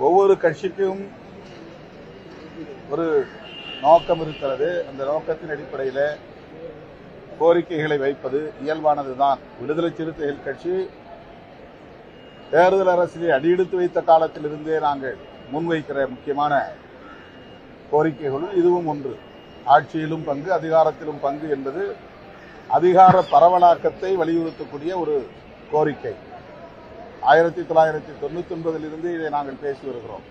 ஒவ்வொரு கட்சிக்கும் ஒரு நோக்கம் இருக்கிறது. அந்த நோக்கத்தின் அடிப்படையில் கோரிக்கைகளை வைப்பது இயல்பானதுதான். விடுதலை சிறுத்தைகள் கட்சி தேர்தல் அரசியலை அடியெடுத்து வைத்த காலத்திலிருந்தே நாங்கள் முன்வைக்கிற முக்கியமான கோரிக்கைகளும் இதுவும் ஒன்று. ஆட்சியிலும் பங்கு, அதிகாரத்திலும் பங்கு என்பது அதிகார பரவலாக்கத்தை வலியுறுத்தக்கூடிய ஒரு கோரிக்கை. 1999 இதை நாங்கள் பேசி வருகிறோம்.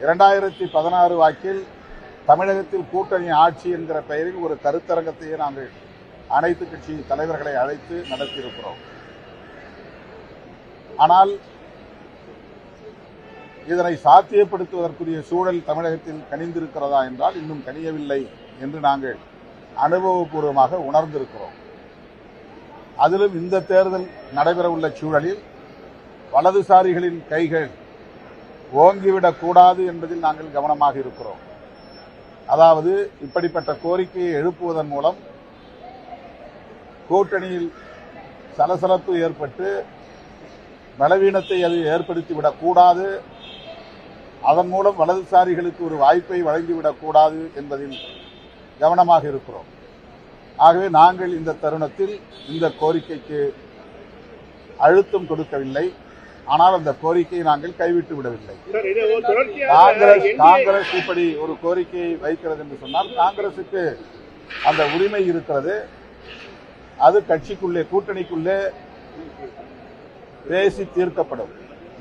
2016 வாக்கில் தமிழகத்தில் கூட்டணி ஆட்சி என்கிற பெயரில் ஒரு கருத்தரங்கத்தையே நாங்கள் அனைத்து கட்சி தலைவர்களை அழைத்து நடத்தியிருக்கிறோம். ஆனால் இதனை சாத்தியப்படுத்துவதற்குரிய சூழல் தமிழகத்தில் கனிந்திருக்கிறதா என்றால் இன்னும் கனியவில்லை என்று நாங்கள் அனுபவபூர்வமாக உணர்ந்திருக்கிறோம். அதிலும் இந்த தேர்தல் நடைபெறவுள்ள சூழலில் வலதுசாரிகளின் கைகள் ஓங்கிவிடக்கூடாது என்பதில் நாங்கள் கவனமாக இருக்கிறோம். அதாவது இப்படிப்பட்ட கோரிக்கையை எழுப்புவதன் மூலம் கூட்டணியில் சலசலப்பு ஏற்பட்டு பலவீனத்தை அது ஏற்படுத்திவிடக்கூடாது, அதன் மூலம் வலதுசாரிகளுக்கு ஒரு வாய்ப்பை வழங்கிவிடக்கூடாது என்பதில் கவனமாக இருக்கிறோம். ஆகவே நாங்கள் இந்த தருணத்தில் இந்த கோரிக்கைக்கு அழுத்தம் கொடுக்கவில்லை. ஆனால் அந்த கோரிக்கையை நாங்கள் கைவிட்டு விடவில்லை. காங்கிரஸ் இப்படி ஒரு கோரிக்கையை வைக்கிறது என்று சொன்னால் காங்கிரசுக்கு அந்த உரிமை இருக்கிறது. அது கட்சிக்குள்ளே, கூட்டணிக்குள்ளே பேசி தீர்க்கப்படும்.